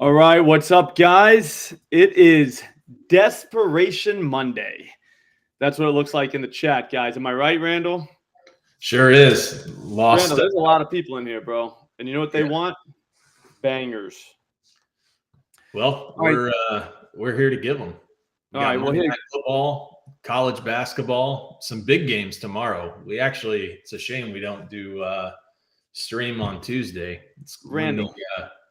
All right, what's up, guys? It is Desperation Monday. That's what it looks like in the chat, guys. Am I right, Randall? Sure is. Randall, there's a lot of people in here, bro. And you know what they want? Bangers. Well, we're here to give them. All right, well, here, football, college basketball, some big games tomorrow. It's a shame we don't do stream on Tuesday. It's Randall,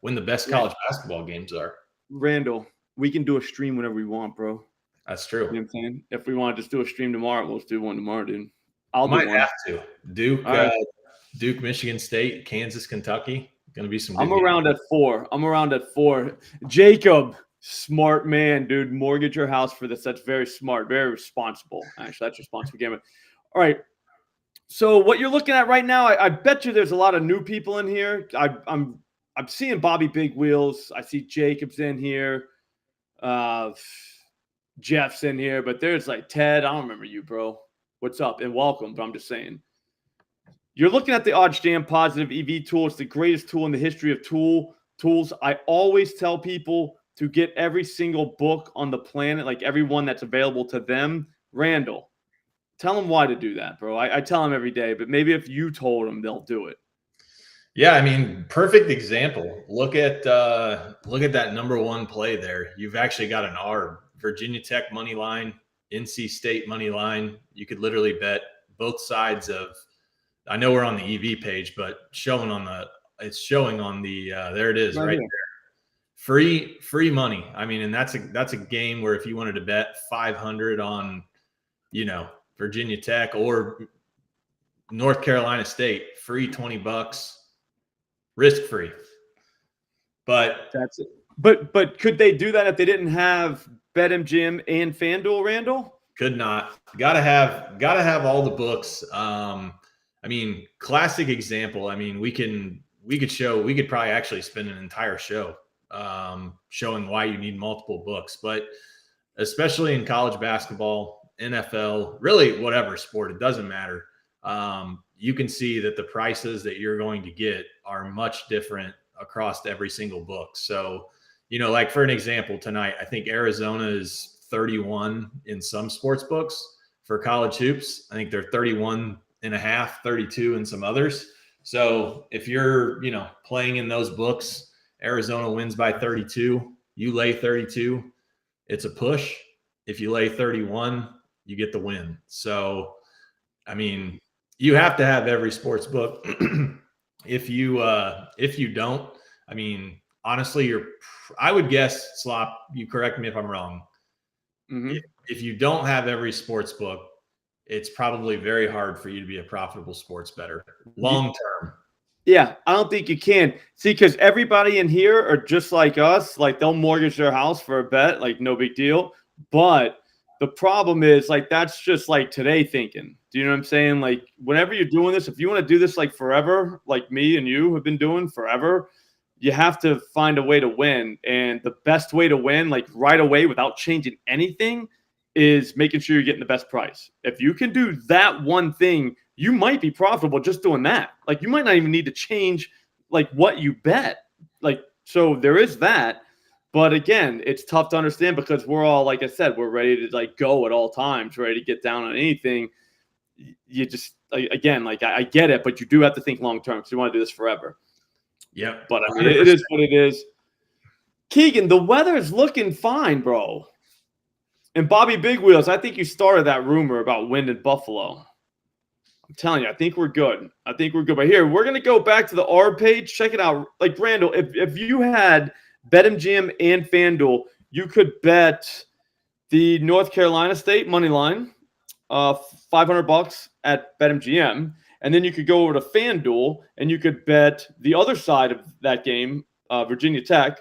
when the best college basketball games are. Randall, we can do a stream whenever we want, bro. That's true. You know what I'm saying? If we want to just do a stream tomorrow, we'll just do one tomorrow, dude. Might have to. Duke, Michigan State, Kansas, Kentucky. Going to be some good games. I'm around at 4. Jacob, smart man, dude. Mortgage your house for this. That's very smart, very responsible. Actually, that's responsible gaming. All right. So what you're looking at right now, I bet you there's a lot of new people in here. I'm seeing Bobby Big Wheels. I see Jacob's in here. Jeff's in here, but there's like Ted. I don't remember you, bro. What's up? And welcome, but I'm just saying. You're looking at the OddsJam Positive EV tool. It's the greatest tool in the history of tools. I always tell people to get every single book on the planet, like every one that's available to them. Randall, tell them why to do that, bro. I tell them every day, but maybe if you told them, they'll do it. Yeah, I mean, perfect example. Look at that number one play there. You've actually got an ARB, Virginia Tech money line, NC State money line. You could literally bet both sides of. I know we're on the EV page, but it's showing on the there it is right there. Free money. I mean, and that's a game where if you wanted to bet 500 on, Virginia Tech or North Carolina State, free $20, risk free. But that's it. But could they do that if they didn't have BetMGM and FanDuel, Randall? Could not. Gotta have all the books. I mean, classic example. I mean, we could probably actually spend an entire show showing why you need multiple books, but especially in college basketball, NFL, really whatever sport, it doesn't matter. You can see that the prices that you're going to get are much different across every single book. So, like for an example, tonight, I think Arizona is 31 in some sports books for college hoops. I think they're 31.5, 32 in some others. So if you're, playing in those books, Arizona wins by 32, you lay 32, it's a push. If you lay 31, you get the win. So, I mean, you have to have every sports book. If you don't, I mean, honestly, I would guess, Slop, you correct me if I'm wrong. Mm-hmm. If you don't have every sports book, it's probably very hard for you to be a profitable sports bettor long term. Yeah, I don't think you can. See, because everybody in here are just like us. Like, they'll mortgage their house for a bet, like no big deal. But the problem is, like, that's just like today thinking. Do you know what I'm saying? Like, whenever you're doing this, if you want to do this like forever, like me and you have been doing forever, you have to find a way to win. And the best way to win, like right away without changing anything, is making sure you're getting the best price. If you can do that one thing, you might be profitable just doing that. Like, you might not even need to change like what you bet. Like, so there is that. But again, it's tough to understand because we're all, like I said, we're ready to like go at all times, ready to get down on anything. You just, again, like I get it, but you do have to think long term because you want to do this forever. Yep. But I mean, it is what it is. Keegan, the weather is looking fine, bro. And Bobby Big Wheels, I think you started that rumor about wind in Buffalo. I'm telling you, I think we're good. But here, we're going to go back to the ARB page. Check it out. Like, Randall, if you had BetMGM and FanDuel, you could bet the North Carolina State money line, $500 at BetMGM. And then you could go over to FanDuel and you could bet the other side of that game, Virginia Tech.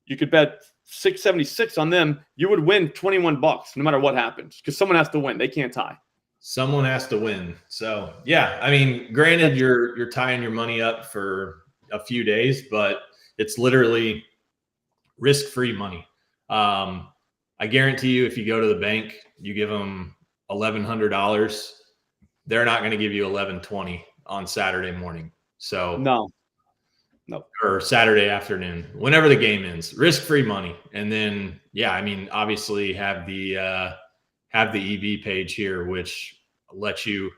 You could bet $676 on them. You would win $21 no matter what happens because someone has to win. They can't tie. Someone has to win. So, yeah, I mean, granted, you're tying your money up for a few days, but it's literally risk-free money. I guarantee you, if you go to the bank, you give them $1,100, they're not going to give you $1,120 on Saturday morning. So no. No. Or Saturday afternoon, whenever the game ends, risk-free money. And then, yeah, I mean, obviously have the EV page here, which lets you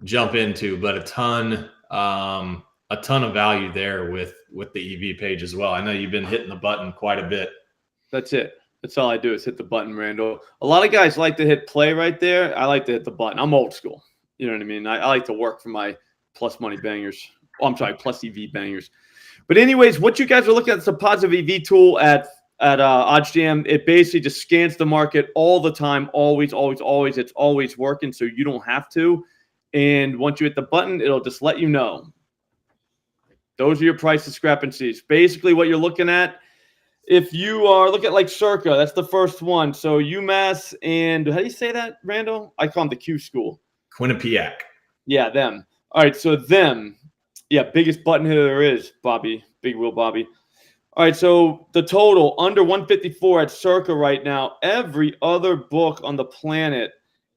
jump into, but a ton of value there with the EV page as well. I know you've been hitting the button quite a bit. That's it. That's all I do is hit the button, Randall. A lot of guys like to hit play right there. I like to hit the button. I'm old school. You know what I mean? I like to work for my plus money bangers. Oh, I'm sorry, plus EV bangers. But anyways, what you guys are looking at is a positive EV tool at OddsJam. It basically just scans the market all the time, always, always, always. It's always working, so you don't have to. And once you hit the button, it'll just let you know. Those are your price discrepancies. Basically, what you're looking at, if you are looking at like Circa, that's the first one. So UMass and how do you say that, Randall? I call them the Q school. Quinnipiac. Yeah, them. All right, so them. Yeah, biggest button hitter there is, Bobby. Big wheel Bobby. All right, so the total under 154 at Circa right now. Every other book on the planet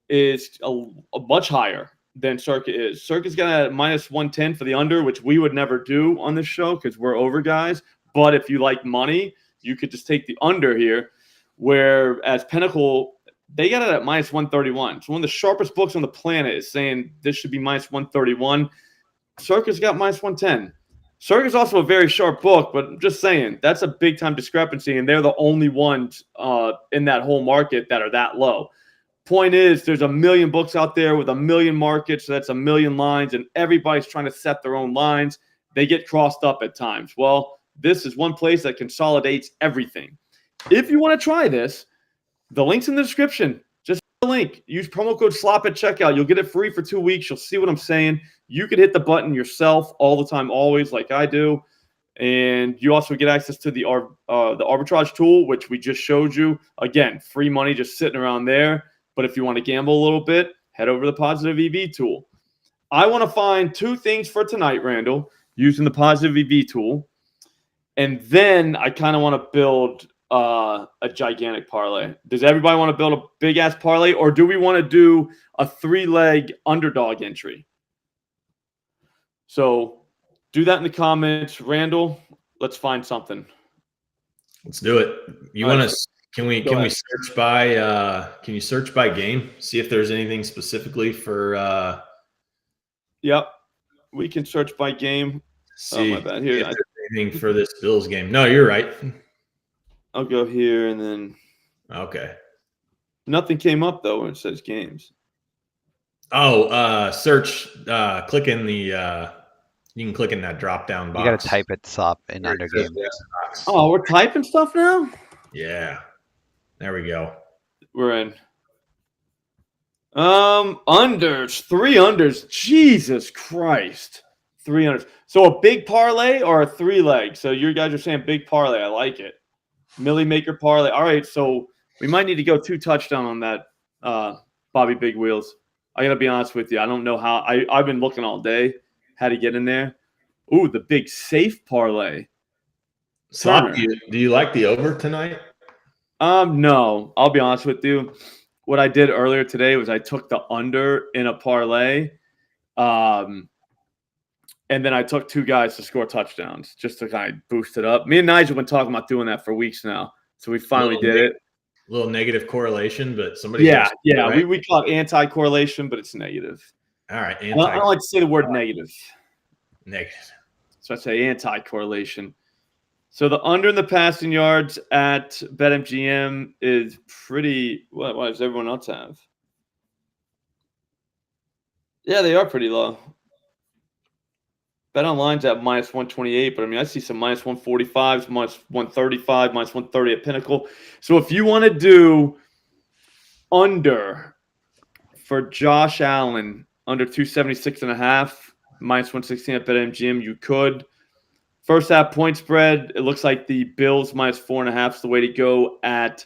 is a much higher than Circa is. Circa's got a minus 110 for the under, which we would never do on this show because we're over guys. But if you like money, you could just take the under here. Whereas Pinnacle, they got it at minus 131. So one of the sharpest books on the planet is saying this should be minus 131. Circa's got minus 110. Circa's also a very sharp book, but I'm just saying that's a big time discrepancy, and they're the only ones in that whole market that are that low. Point is, there's a million books out there with a million markets, so that's a million lines, and everybody's trying to set their own lines. They get crossed up at times. Well, this is one place that consolidates everything. If you want to try this, the link's in the description. Just the link. Use promo code SLOP at checkout. You'll get it free for 2 weeks. You'll see what I'm saying. You could hit the button yourself all the time, always, like I do. And you also get access to the arbitrage tool, which we just showed you. Again, free money just sitting around there. But if you want to gamble a little bit, head over to the positive EV tool. I want to find 2 things for tonight, Randall, using the positive EV tool. And then I kind of want to build a gigantic parlay. Does everybody want to build a big-ass parlay, or do we want to do a 3-leg underdog entry? So do that in the comments. Randall, let's find something. Let's do it. You want to? Can we search by? Can you search by game? See if there's anything specifically for. Yep, we can search by game. See, my bad. Here, anything for this Bills game? No, you're right. I'll go here and then. Okay. Nothing came up though when it says games. Oh, search. Click in the. You can click in that drop down box. You got to type it SLOP in under game. Oh, we're typing stuff now? Yeah. There we go. We're in. Unders. 3 unders. Jesus Christ. 3 unders. So a big parlay or a 3-leg? So you guys are saying big parlay. I like it. Millie Maker parlay. All right, so we might need to go 2 touchdown on that Bobby Big Wheels. I got to be honest with you. I don't know how. I've been looking all day how to get in there. Ooh, the big safe parlay. Slop, do you like the over tonight? No. I'll be honest with you. What I did earlier today was I took the under in a parlay. And then I took 2 guys to score touchdowns just to kind of boost it up. Me and Nigel have been talking about doing that for weeks now. So we finally did it. A little negative correlation, but somebody. Yeah. Right? We call it anti-correlation, but it's negative. All right. I don't like to say the word negative. Negative. So I say anti-correlation. So the under in the passing yards at BetMGM is pretty. What does everyone else have? Yeah, they are pretty low. BetOnline's at minus 128, but I mean, I see some minus 145s, minus 135, minus 130 at Pinnacle. So if you want to do under for Josh Allen, under 276.5, minus 116 at BetMGM, you could. First half point spread, it looks like the Bills minus 4.5 is the way to go at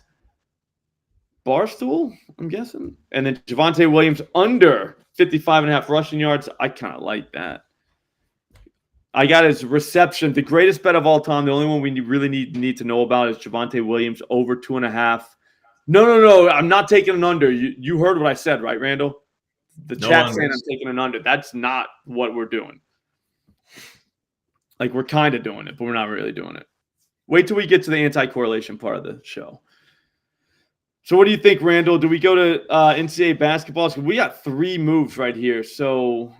Barstool, I'm guessing. And then Javonte Williams under 55.5 rushing yards. I kind of like that. I got his reception, the greatest bet of all time. The only one we really need to know about is Javonte Williams over 2.5. No. I'm not taking an under. You heard what I said, right, Randall? The chat saying I'm taking an under. That's not what we're doing. Like we're kind of doing it, but we're not really doing it. Wait till we get to the anti-correlation part of the show. So what do you think, Randall? Do we go to NCAA basketball? So we got 3 moves right here. So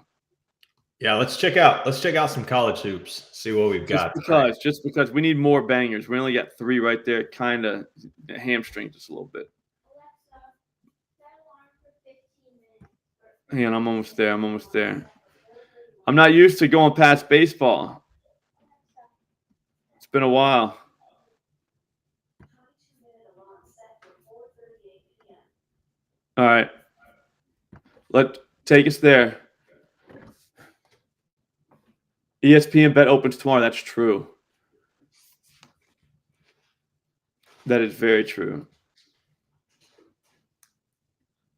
yeah, let's check out some college hoops. See what we've got. Just because we need more bangers. We only got 3 right there. Kind of hamstrings us a little bit. Hang on, I'm almost there. I'm not used to going past baseball. It's been a while. All right. Take us there. ESPN bet opens tomorrow. That's true. That is very true.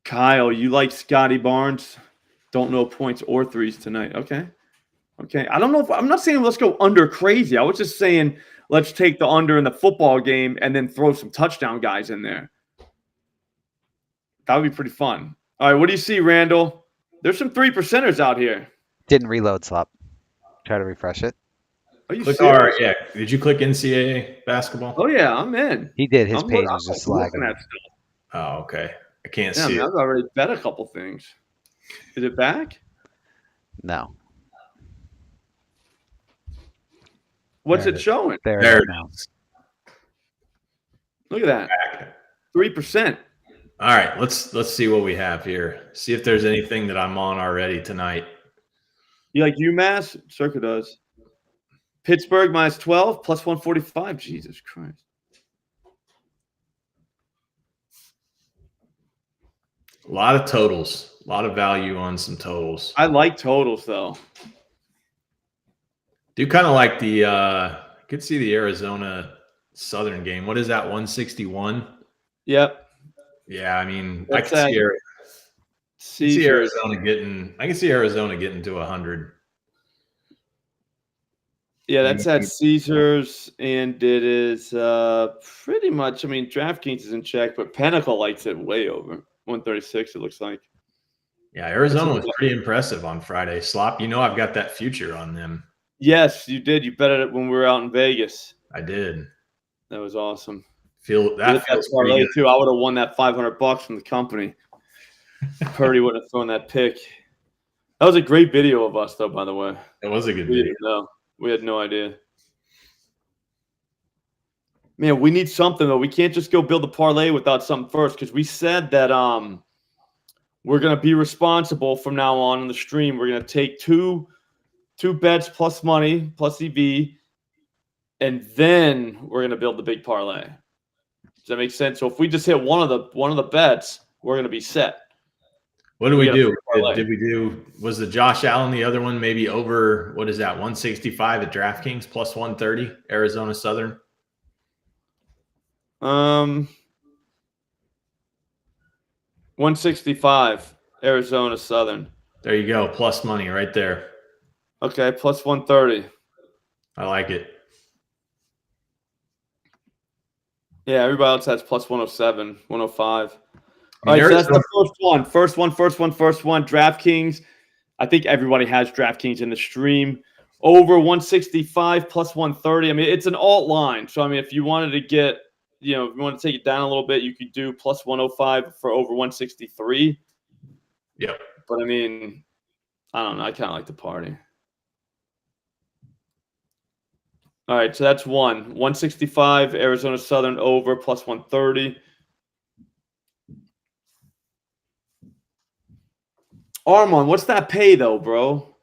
Kyle, you like Scotty Barnes? Don't know points or threes tonight. Okay. I don't know if I'm not saying let's go under crazy. I was just saying let's take the under in the football game and then throw some touchdown guys in there. That would be pretty fun. All right, what do you see, Randall? There's some 3%ers out here. Didn't reload, Slop. Try to refresh it. Are you Click serious? yeah. Did you click NCAA basketball? Oh yeah, I'm in. He did. His page was just lagging. Oh, okay. I can't Yeah, see it. I've already bet a couple things. Is it back? No. What's it showing? There There it it is. is. Look at that. Back. 3%. All right, let's see what we have here. See if there's anything that I'm on already tonight. You like UMass? Circa does. Pittsburgh minus 12 plus 145. Jesus Christ. A lot of totals, a lot of value on some totals. I like totals though. Do kind of like the I could see the Arizona Southern game. What is that? 161? Yep. Yeah, I mean, That's I can see Caesars. Arizona getting to 100. Yeah, that's at Caesars, and it is pretty much. I mean, DraftKings is in check, but Pinnacle likes it way over 136. It looks like. Yeah, Arizona was pretty impressive on Friday. Slop, I've got that future on them. Yes, you did. You bet it when we were out in Vegas. I did. That was awesome. Feels pretty good. Too. I would have won that $500 from the company. Purdy would have thrown that pick. That was a great video of us, though. By the way, It was a good we video. didn't know. We had no idea. Man, we need something though. We can't just go build a parlay without something first, because we said that we're gonna be responsible from now on in the stream. We're gonna take two bets plus money plus EV, and then we're gonna build the big parlay. Does that make sense? So if we just hit one of the bets, we're gonna be set. What do we do? Did we do? Was the Josh Allen the other one maybe over? What is that? 165 at DraftKings plus 130 Arizona Southern. 165 Arizona Southern. There you go, plus money right there. Okay, plus 130. I like it. Yeah, everybody else has plus 107, 105. All right, so that's the first one. DraftKings. I think everybody has DraftKings in the stream. Over 165 plus 130. I mean, it's an alt line. So, I mean, if you wanted to get, if you want to take it down a little bit, you could do plus 105 for over 163. Yep. But, I mean, I don't know. I kind of like the party. All right, so that's 165 Arizona Southern over plus 130. Armand, what's that pay though, bro?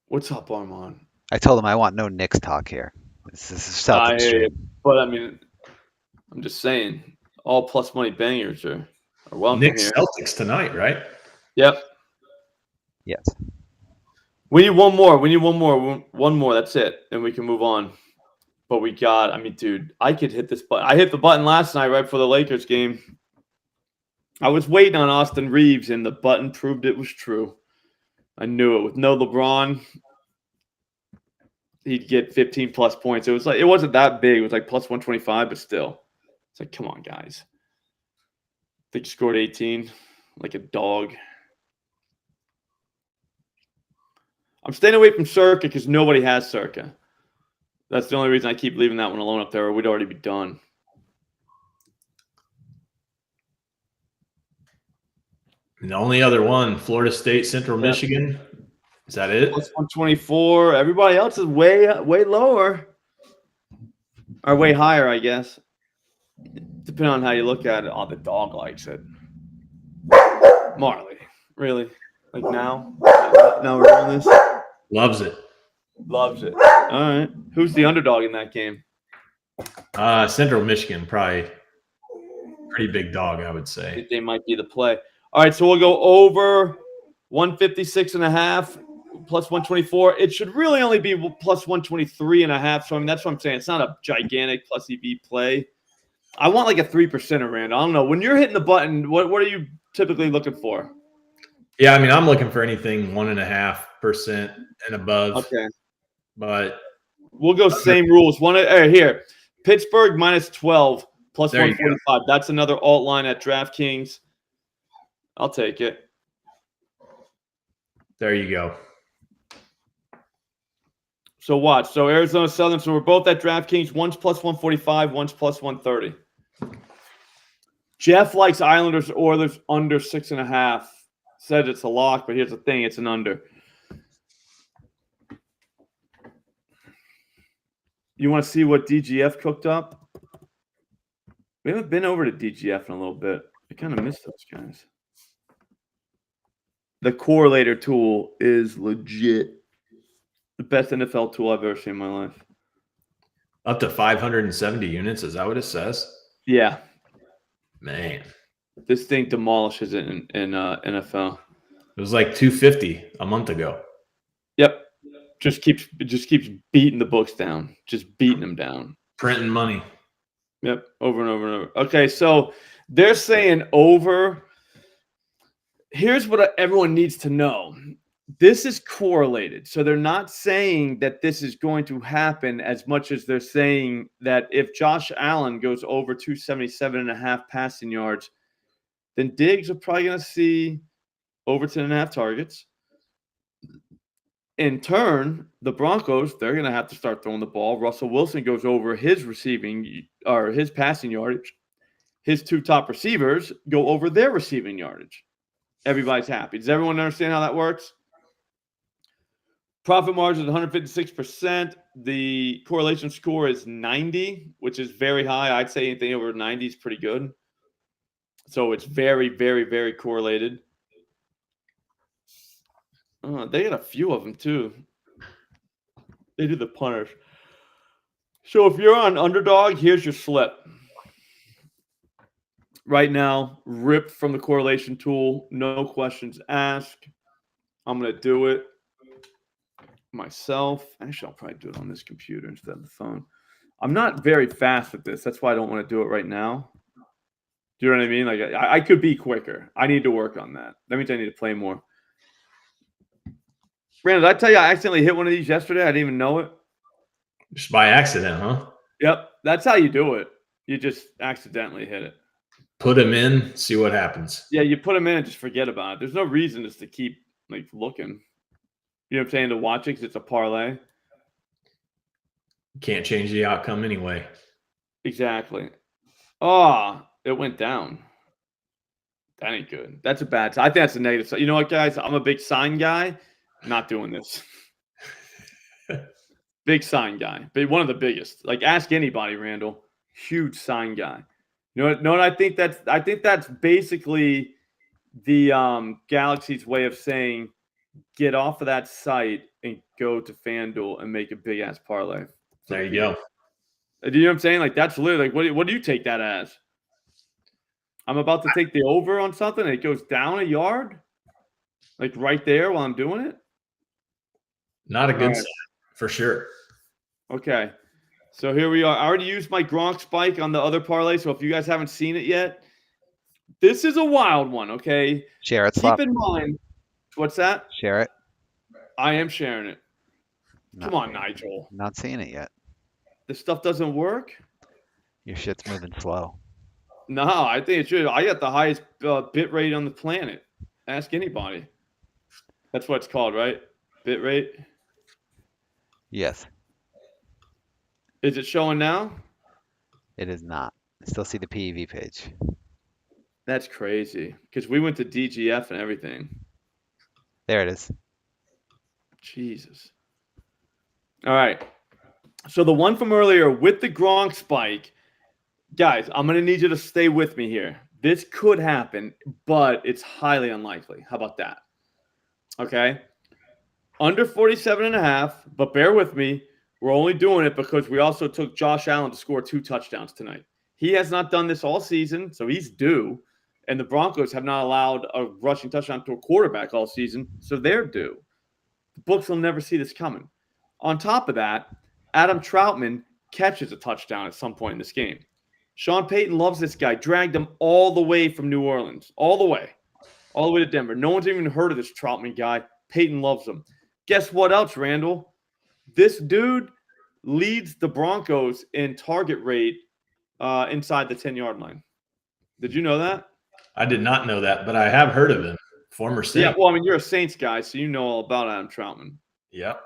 What's up, Armand? I told him I want no Knicks talk here. This is Celtics stream. But I mean, I'm just saying, all plus money bangers are welcome Knicks here. Celtics tonight, right? Yep. Yes. We need one more. One more. That's it, and we can move on. But we got. I mean, dude, I could hit this button. I hit the button last night right before the Lakers game. I was waiting on Austin Reeves, and the button proved it was true. I knew it. With no LeBron, he'd get 15 plus points. It wasn't that big. It was like plus 125, but still, it's like, come on, guys. I think he scored 18, like a dog. I'm staying away from Circa because nobody has Circa. That's the only reason I keep leaving that one alone up there, or we'd already be done. And the only other one, Florida State, Central Michigan. Is that it? Plus 124. Everybody else is way lower. Or way higher, I guess. Depending on how you look at it. Oh, the dog likes it. Marley. Really? Like now? Now we're doing this? Loves it. Loves it. All right. Who's the underdog in that game? Central Michigan, probably pretty big dog, I would I say. think they might be the play. All right, so we'll go over 156.5 plus 124. It should really only be plus 123.5. So, I mean, that's what I'm saying. It's not a gigantic plus EV play. I want like a 3% around. I don't know. When you're hitting the button, what are you typically looking for? Yeah, I mean, I'm looking for anything 1.5% and above. Okay. But we'll go same rules. Here. Pittsburgh minus 12 plus 145. That's another alt line at DraftKings. I'll take it. There you go. So watch. So Arizona Southern. So we're both at DraftKings. One's plus 145. One's plus 130. Jeff likes Islanders Oilers under 6.5. Said it's a lock, but here's the thing: it's an under. You want to see what DGF cooked up? We haven't been over to DGF in a little bit. I kind of missed those guys. The correlator tool is legit. The best NFL tool I've ever seen in my life. Up to 570 units. Is that what it says? Yeah. Man. This thing demolishes it in NFL. It was like 250 a month ago. Yep. Just keeps beating the books down. Just beating them down. Printing money. Yep. Over and over and over. Okay, so they're saying over. Here's what everyone needs to know. This is correlated. So they're not saying that this is going to happen as much as they're saying that if Josh Allen goes over 277.5 passing yards, then Diggs are probably going to see over 10.5 targets. In turn, the Broncos, they're going to have to start throwing the ball. Russell Wilson goes over his receiving or his passing yardage. His two top receivers go over their receiving yardage. Everybody's happy. Does everyone understand how that works? Profit margin is 156%. The correlation score is 90, which is very high. I'd say anything over 90 is pretty good. So it's very, very, very correlated. They got a few of them, too. They do the punters. So if you're on underdog, here's your slip. Right now, ripped from the correlation tool. No questions asked. I'm going to do it myself. Actually, I'll probably do it on this computer instead of the phone. I'm not very fast at this. That's why I don't want to do it right now. Do you know what I mean? Like I could be quicker. I need to work on that. That means I need to play more. Brandon, did I tell you I accidentally hit one of these yesterday? I didn't even know it. Just by accident, huh? Yep. That's how you do it. You just accidentally hit it. Put them in, see what happens. Yeah, you put them in and just forget about it. There's no reason just to keep like looking. You know what I'm saying? To watch it because it's a parlay. Can't change the outcome anyway. Exactly. Oh, it went down. That ain't good. That's a bad sign. I think that's a negative sign. You know what, guys? I'm a big sign guy. Not doing this. Big sign guy. One of the biggest. Like, ask anybody, Randall. Huge sign guy. You know what I think that's basically the Galaxy's way of saying get off of that site and go to FanDuel and make a big ass parlay. There you go. Do you know what I'm saying? Like, that's literally like what do you take that as? I'm about to take the over on something and it goes down a yard? Like right there while I'm doing it? Not a good sign, for sure. Okay. So here we are. I already used my Gronk spike on the other parlay. So if you guys haven't seen it yet, this is a wild one, okay? Share it, Keep Slop. in mind. What's that? Share it. I am sharing it. No, Come on, Nigel. Not seeing it yet. This stuff doesn't work? Your shit's moving slow. No, I think it should. I got the highest bit rate on the planet. Ask anybody. That's what it's called, right? bit rate? Yes, Is it showing now? it is not. I still see the PEV page. That's crazy because we went to DGF and everything. There it is. Jesus. All right. So the one from earlier with the Gronk spike, guys, I'm going to need you to stay with me here. This could happen, but it's highly unlikely. How about that? Okay. Under 47.5, but bear with me. We're only doing it because we also took Josh Allen to score 2 touchdowns tonight. He has not done this all season, so he's due. And the Broncos have not allowed a rushing touchdown to a quarterback all season, so they're due. The books will never see this coming. On top of that, Adam Troutman catches a touchdown at some point in this game. Sean Payton loves this guy, dragged him all the way from New Orleans, all the way to Denver. No one's even heard of this Troutman guy. Payton loves him. Guess what else, Randall? This dude leads the Broncos in target rate inside the 10-yard line. Did you know that? I did not know that, but I have heard of him. Former Saint. Yeah, well, I mean, you're a Saints guy, so you know all about Adam Troutman. Yep.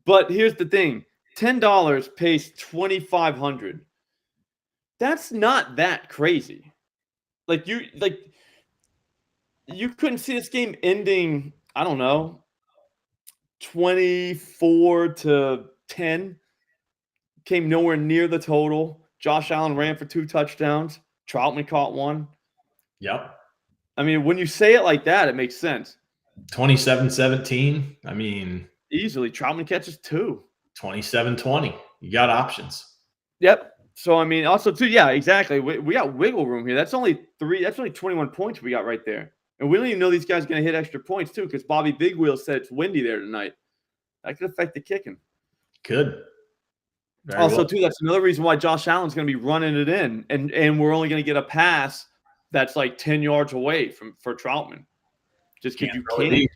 But here's the thing. $10 pays $2,500. That's not that crazy. Like you couldn't see this game ending, I don't know, 24-10. Came nowhere near the total. Josh Allen ran for 2 touchdowns. Troutman caught 1. Yep. I mean, when you say it like that, it makes sense. 27-17. I mean, easily. Troutman catches 2. 27-20. You got options. Yep. So, I mean, also, too, yeah, exactly. We got wiggle room here. That's only 21 points we got right there. And we don't even know these guys are going to hit extra points, too, because Bobby Big Wheel said it's windy there tonight. That could affect the kicking. Could. Very also, too, that's another reason why Josh Allen's going to be running it in. And we're only going to get a pass that's like 10 yards away for Troutman. Just because you can't.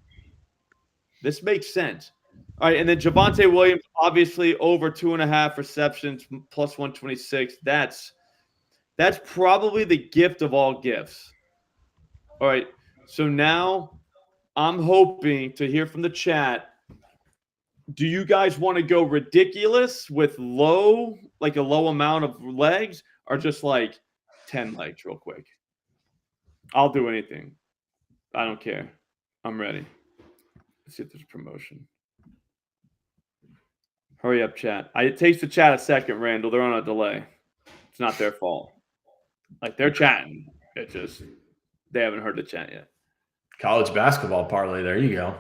This makes sense. All right, and then Javonte Williams, obviously over 2.5 receptions, plus 126. That's probably the gift of all gifts. All right, so now I'm hoping to hear from the chat. Do you guys want to go ridiculous with a low amount of legs, or just like 10 legs real quick? I'll do anything. I don't care. I'm ready. Let's see if there's a promotion. Hurry up, chat. It takes the chat a second, Randall. They're on a delay. It's not their fault. Like, they're chatting. It just, they haven't heard the chat yet. College basketball parlay. There you go.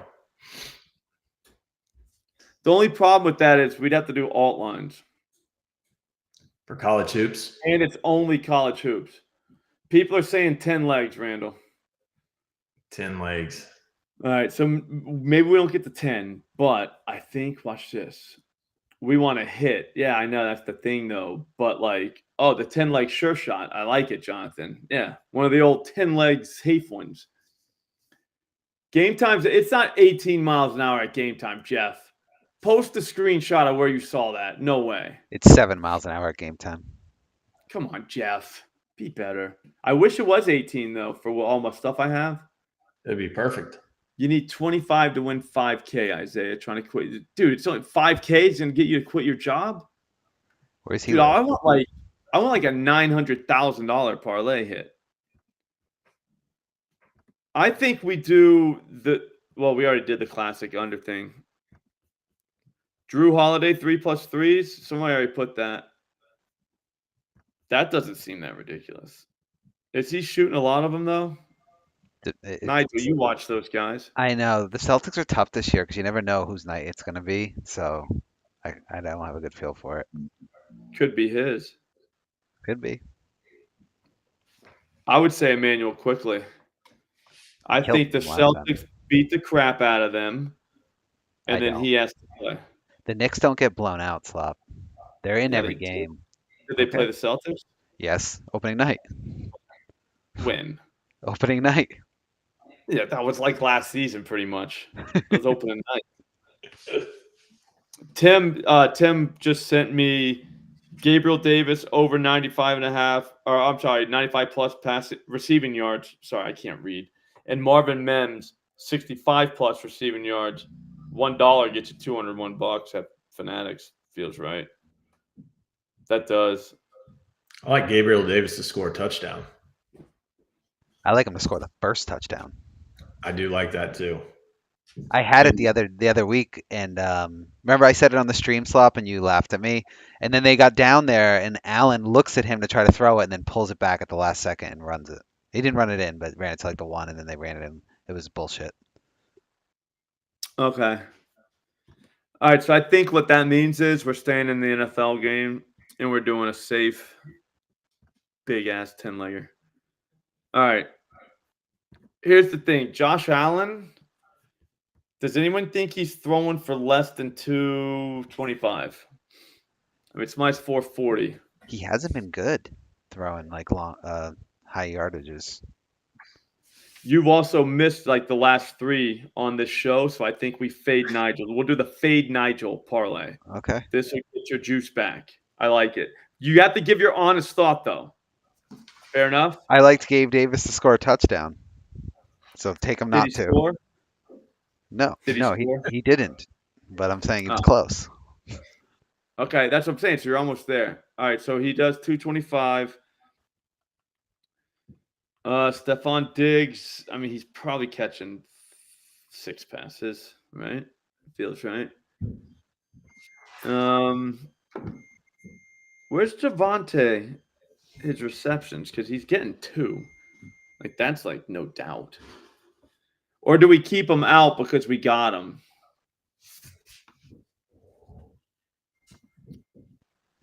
The only problem with that is we'd have to do alt lines. For college hoops? And it's only college hoops. People are saying 10 legs, Randall. 10 legs. All right, so maybe we don't get to 10, but I think, watch this. We want to hit. Yeah, I know that's the thing, though. But, like, the 10-leg sure shot. I like it, Jonathan. Yeah, one of the old 10-leg safe ones. Game times, it's not 18 miles an hour at game time, Jeff. Post a screenshot of where you saw that. No way. It's 7 miles an hour at game time. Come on, Jeff. Be better. I wish it was 18, though, for all my stuff I have. That'd be perfect. You need 25 to win 5K, Isaiah, trying to quit. Dude, it's only 5K is going to get you to quit your job? Where's he? Dude, I want like a $900,000 parlay hit. I think we do we already did the classic under thing. Drew Holiday, 3+3s. Somebody already put that. That doesn't seem that ridiculous. Is he shooting a lot of them, though? Nigel, you watch those guys. I know. The Celtics are tough this year because you never know whose night it's going to be. So I don't have a good feel for it. Could be his. Could be. I would say Emmanuel quickly. I think the Celtics beat the crap out of them, and then he has to play. The Knicks don't get blown out, Slop. They're in every game. Did they play the Celtics? Yes. Opening night. When? Opening night. Yeah, that was like last season, pretty much. It was opening night. Tim just sent me Gabriel Davis over 95 plus receiving yards. Sorry, I can't read. And Marvin Mims 65 plus receiving yards. $1 gets you $201 at Fanatics. Feels right. That does. I like Gabriel Davis to score a touchdown. I like him to score the first touchdown. I do like that too. I had it the other week, and remember I said it on the stream, Slop, and you laughed at me. And then they got down there, and Allen looks at him to try to throw it, and then pulls it back at the last second and runs it. He didn't run it in, but ran it to like the one, and then they ran it in. It was bullshit. Okay. All right, so I think what that means is we're staying in the NFL game, and we're doing a safe, big-ass 10-legger. All right. Here's the thing. Josh Allen, does anyone think he's throwing for less than 225? I mean, it's minus 440. He hasn't been good throwing like long, high yardages. You've also missed like the last 3 on this show, so I think we fade Nigel. We'll do the fade Nigel parlay. Okay. This will get your juice back. I like it. You have to give your honest thought, though. Fair enough? I liked Gabe Davis to score a touchdown. So take him Did not he to. score? No, Did he no, score? he didn't. But I'm saying it's Oh. close. Okay, that's what I'm saying. So you're almost there. All right, so he does 225. Stephon Diggs, I mean, he's probably catching 6 passes, right? Feels right. Where's Javonte? His receptions, because he's getting 2. Like, that's like no doubt. Or do we keep him out because we got him?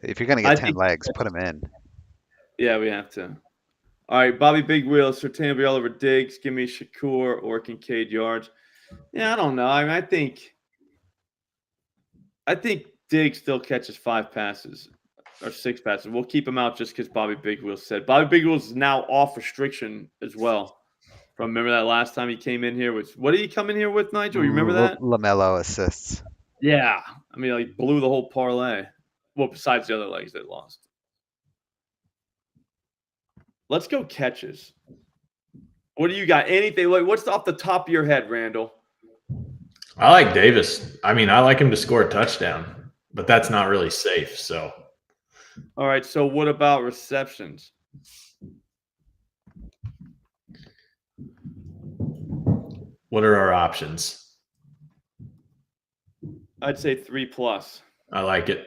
If you're gonna get 10 legs, put him in. Yeah, we have to. All right, Bobby Big Wheel, Sertan will be all over Diggs. Give me Shakur or Kincaid yards. Yeah, I don't know. I mean, I think Diggs still catches 5 passes or 6 passes. We'll keep him out just because Bobby Big Wheel said. Bobby Big Wheel is now off restriction as well. Remember that last time he came in here with what did he come in here with, Nigel? You remember that? LaMelo assists. Yeah. I mean, like blew the whole parlay. Well, besides the other legs that lost. Let's go catches. What do you got? Anything? Like, what's off the top of your head, Randall? I like Davis. I mean, I like him to score a touchdown, but that's not really safe. So, all right. So, what about receptions? What are our options? I'd say 3+. I like it.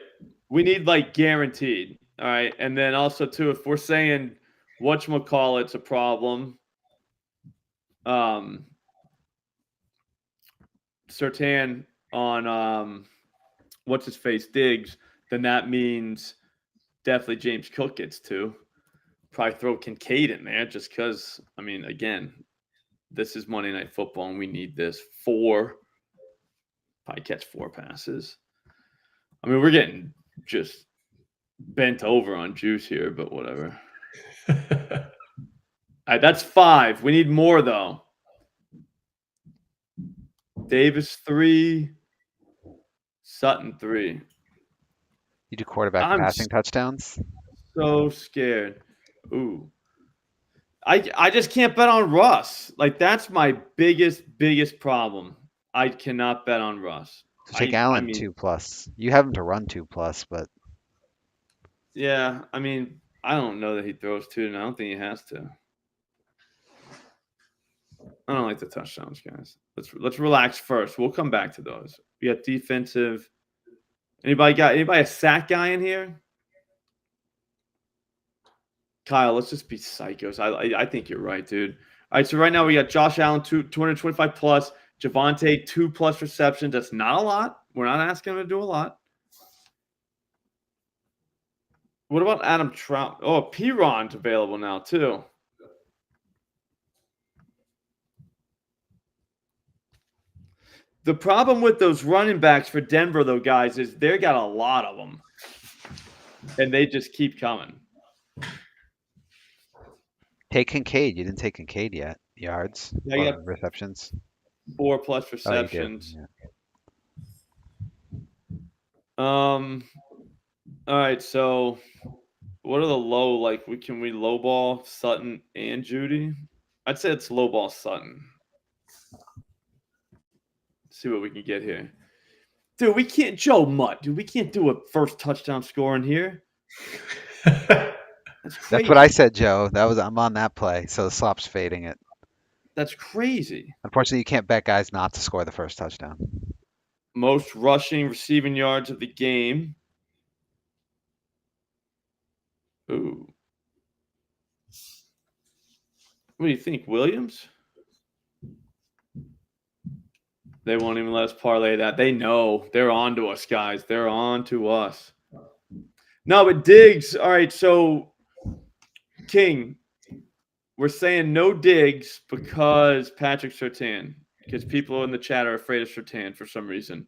We need like guaranteed. All right. And then also, too, if we're saying whatchamacallit's a problem, Sertan on what's his face Diggs, then that means definitely James Cook gets 2. Probably throw Kincaid in there just because, I mean, again, this is Monday Night Football and we need this. 4. Probably catch 4 passes. I mean, we're getting just bent over on juice here, but whatever. All right, that's 5. We need more, though. Davis 3. Sutton 3. You do quarterback passing touchdowns? So scared. Ooh. I just can't bet on Russ. Like, that's my biggest problem. I cannot bet on Russ. So take Allen 2+. You have him to run 2+, but yeah, I mean, I don't know that he throws 2, and I don't think he has to. I don't like the touchdowns, guys. Let's relax first. We'll come back to those. We got defensive. Anybody a sack guy in here? Kyle, let's just be psychos. I think you're right, dude. All right, so right now we got Josh Allen 225+, Javonte 2+ receptions. That's not a lot. We're not asking him to do a lot. What about Adam Trout? Oh, P-Ron's available now too. The problem with those running backs for Denver, though, guys, is they got a lot of them, and they just keep coming. Take Kincaid. You didn't take Kincaid yet. Yards or receptions. 4+ receptions. Oh, all right, so what are the low? Like, can we lowball Sutton and Judy? I'd say it's lowball Sutton. see what we can get here. Dude, we can't, Joe Mutt, dude, we can't do a first touchdown score in here. That's crazy. That's what I said, Joe. I'm on that play, so the slop's fading it. That's crazy. Unfortunately, you can't bet guys not to score the first touchdown. Most rushing, receiving yards of the game. Ooh. What do you think, Williams? They won't even let us parlay that. They know. They're on to us, guys. They're on to us. No, but Diggs. All right, so King, we're saying no Diggs because Patrick Surtain. Because people in the chat are afraid of Surtain for some reason.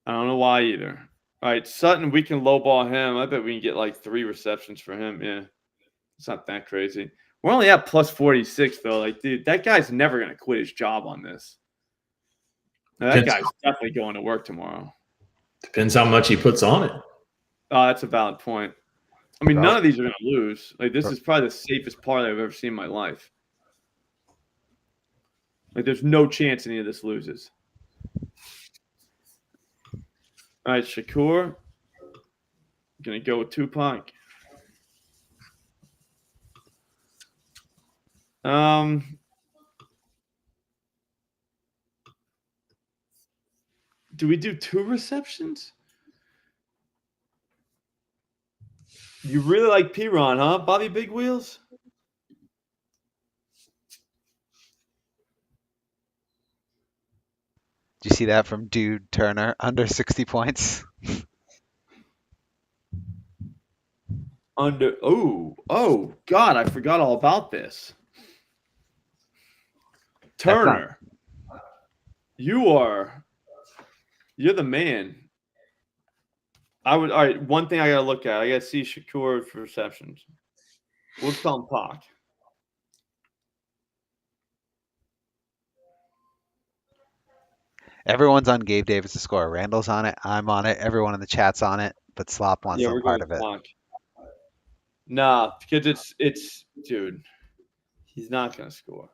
I don't know why either. All right, Sutton, we can lowball him. I bet we can get like 3 receptions for him. Yeah, it's not that crazy. We're only at plus 46, though. Like, dude, that guy's never going to quit his job on this. Now, that guy's definitely going to work tomorrow. Depends how much he puts on it. Oh, that's a valid point. I mean, none of these are going to lose. Like, this is probably the safest parlay I've ever seen in my life. Like, there's no chance any of this loses. All right, Shakur. Going to go with Tupac. Do we do 2 receptions? You really like P-Ron, huh? Bobby Big Wheels? Do you see that from Dude Turner? Under 60 points. Oh, God, I forgot all about this. Turner, you're the man. All right, one thing I got to look at. I got to see Shakur for receptions. We'll call him Pac. Everyone's on Gabe Davis to score. Randall's on it. I'm on it. Everyone in the chat's on it. But Slop wants some part of it. Pac. Nah, because it's dude. He's not going to score.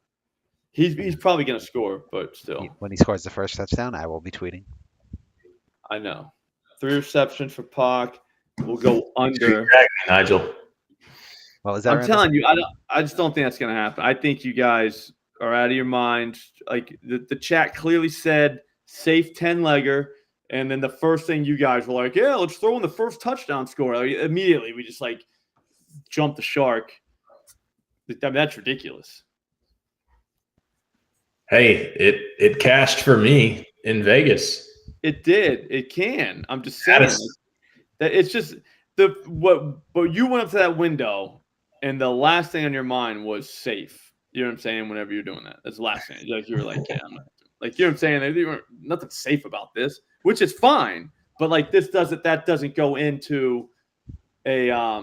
He's probably going to score, but still. When he scores the first touchdown, I will be tweeting. I know. 3 receptions for Pac. We'll go under. Nigel. What was that? I'm telling you, I just don't think that's going to happen. I think you guys are out of your minds. Like the chat clearly said, safe 10-legger, and then the first thing you guys were like, yeah, let's throw in the first touchdown score. Like, immediately, we just like jumped the shark. I mean, that's ridiculous. Hey, it cashed for me in Vegas. It did. It can. I'm just saying that it's just what you went up to that window, and the last thing on your mind was safe. You know what I'm saying? Whenever you're doing that, that's the last thing. Like you were like, yeah, I'm not. Like, you know what I'm saying? There weren't nothing safe about this, which is fine. But like that doesn't go into a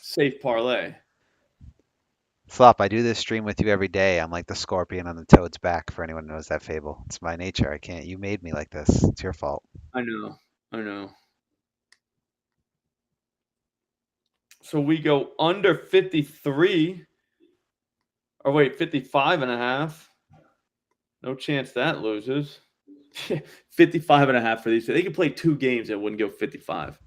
safe parlay. Slop, I do this stream with you every day. I'm like the scorpion on the toad's back for anyone who knows that fable. It's my nature. I can't. You made me like this. It's your fault. I know. So we go under 53. Or wait, 55.5. No chance that loses. 55.5 for these. They could play 2 games that wouldn't go 55.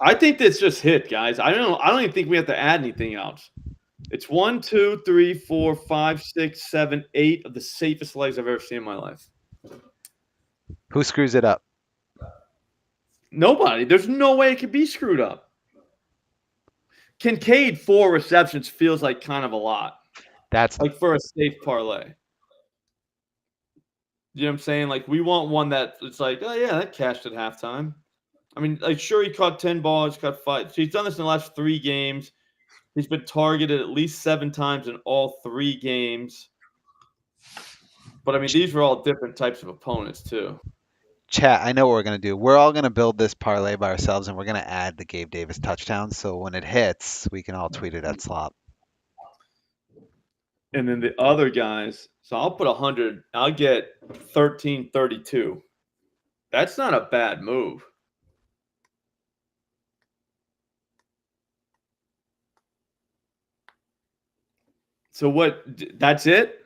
I think this just hit, guys. I don't even think we have to add anything else. It's 1, 2, 3, 4, 5, 6, 7, 8 of the safest legs I've ever seen in my life. Who screws it up? Nobody. There's no way it could be screwed up. Kincaid 4 receptions feels like kind of a lot. That's like for a safe parlay. You know what I'm saying? Like, we want one that it's like, oh yeah, that cashed at halftime. I mean, like, sure, he caught 10 balls, caught 5. So he's done this in the last 3 games. He's been targeted at least 7 times in all 3 games. But I mean, these were all different types of opponents too. Chat, I know what we're going to do. We're all going to build this parlay by ourselves, and we're going to add the Gabe Davis touchdown. So when it hits, we can all tweet it at Slop. And then the other guys, so I'll put 100. I'll get 1332. That's not a bad move. So what? That's it?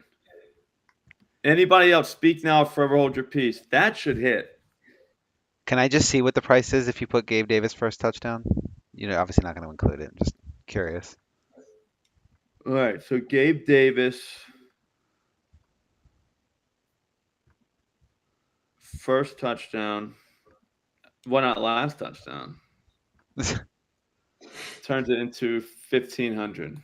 Anybody else speak now, forever hold your peace. That should hit. Can I just see what the price is if you put Gabe Davis first touchdown? Obviously not going to include it. I'm just curious. All right, so Gabe Davis, first touchdown. Why not last touchdown? Turns it into 1,500.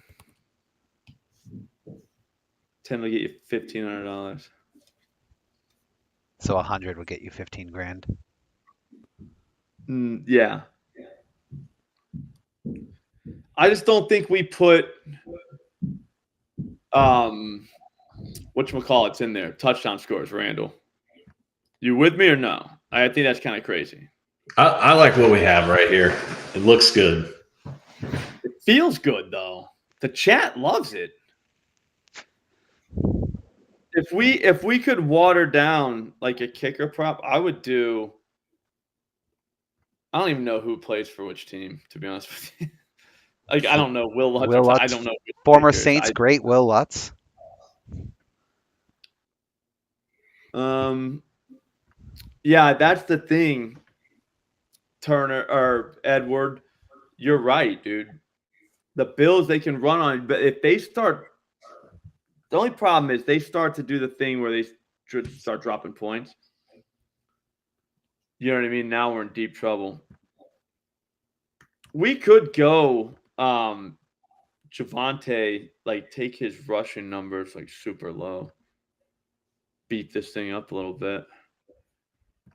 10 will get you $1,500. So 100 would get you 15 grand. Yeah. I just don't think we put whatchamacallit's in there. Touchdown scores, Randall. You with me or no? I think that's kind of crazy. I like what we have right here. It looks good. It feels good though. The chat loves it. If we could water down like a kicker prop, I would do. I don't even know who plays for which team, to be honest with you. Like I don't know Will Lutz. Will Lutz, I don't know. Former Saints great Will Lutz. Yeah, that's the thing. Turner or Edward, you're right, dude. The Bills they can run on, but if they start, the only problem is they start to do the thing where they start dropping points. You know what I mean? Now we're in deep trouble. We could go Javonte, like take his rushing numbers like super low. Beat this thing up a little bit.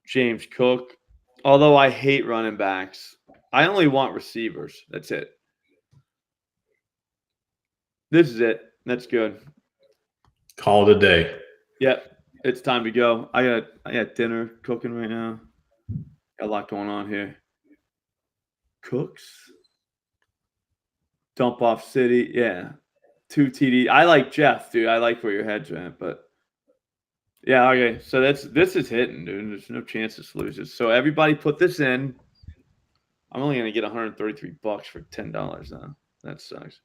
James Cook. Although I hate running backs. I only want receivers. That's it. This is it. That's good. Call it a day. Yep. It's time to go. I got dinner cooking right now. Got a lot going on here. Cooks. Dump off City. Yeah. 2 TD. I like Jeff, dude. I like where your head's at, but yeah, okay. So this is hitting, dude. There's no chance this loses. So everybody put this in. I'm only gonna get $133 for $10 now. That sucks.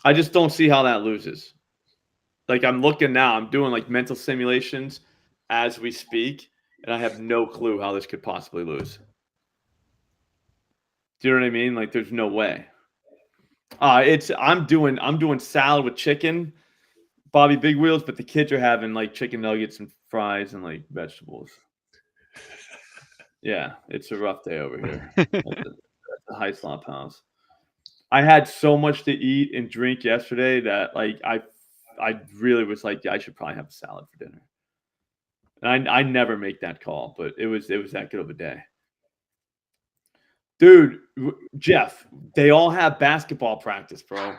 I just don't see how that loses. Like I'm looking now, I'm doing like mental simulations as we speak, and I have no clue how this could possibly lose. Do you know what I mean? Like there's no way. I'm doing salad with chicken, Bobby Big Wheels, but the kids are having like chicken nuggets and fries and like vegetables. Yeah, it's a rough day over here at the High Slop house. I had so much to eat and drink yesterday that like I really was like, yeah, I should probably have a salad for dinner. And I never make that call, but it was that good of a day. Dude, Jeff, they all have basketball practice, bro.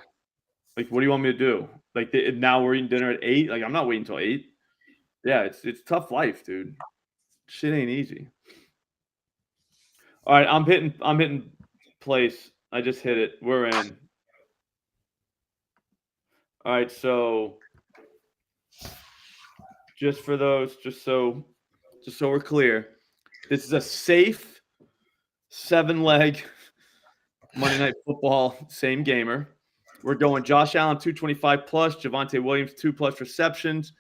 Like, what do you want me to do? Like, now we're eating dinner at 8. Like, I'm not waiting until 8. Yeah, it's tough life, dude. Shit ain't easy. All right, I'm hitting place. I just hit it. We're in. All right, so just so we're clear, this is a safe 7-leg Monday Night Football same gamer. We're going Josh Allen 225 plus, Javonte Williams 2+ receptions,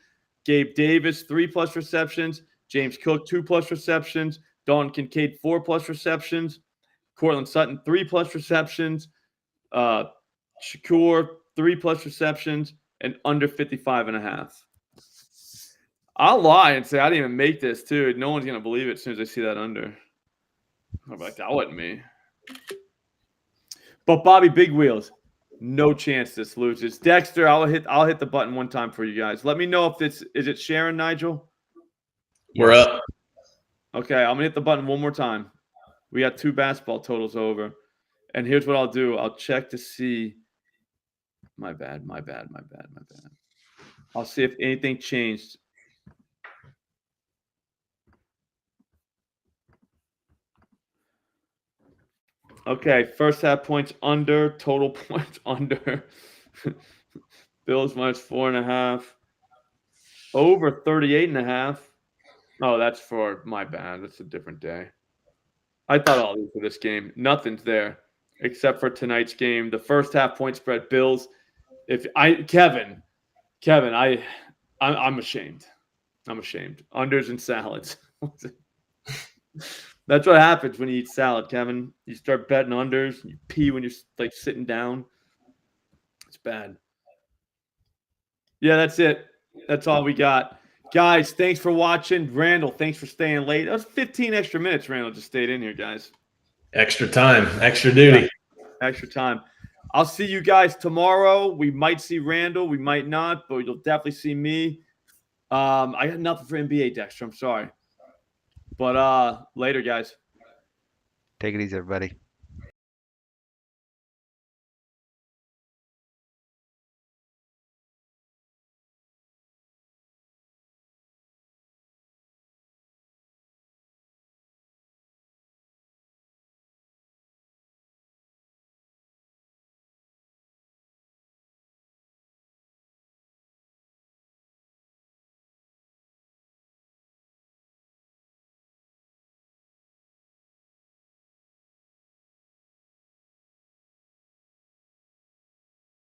Gabe Davis 3+ receptions, James Cook 2+ receptions, Dalton Kincaid 4+ receptions, Cortland Sutton 3+ receptions, Shakur 3+ receptions, and under 55.5. I'll lie and say I didn't even make this too. No one's gonna believe it as soon as they see that under. I'm like, that wasn't me. But Bobby Big Wheels, no chance this loses. Dexter, I'll hit the button one time for you guys. Let me know if is it Sharon, Nigel? We're up. Okay, I'm gonna hit the button one more time. We got 2 basketball totals over. And here's what I'll do. I'll check to see. My bad. I'll see if anything changed. Okay, first half points under, total points under. Bills -4.5. Over 38.5. Oh, that's for my bad. That's a different day. I thought all these for this game. Nothing's there except for tonight's game. The first half point spread, Bills. Kevin, I I'm ashamed. I'm ashamed. Unders and salads. That's what happens when you eat salad, Kevin. You start betting unders. You pee when you're like sitting down. It's bad. Yeah, that's it. That's all we got. Guys, thanks for watching. Randall, thanks for staying late. That was 15 extra minutes. Randall just stayed in here, guys. Extra time, extra duty. Extra time. I'll see you guys tomorrow. We might see Randall. We might not, but you'll definitely see me. I got nothing for NBA, Dexter. I'm sorry. But later, guys. Take it easy, everybody.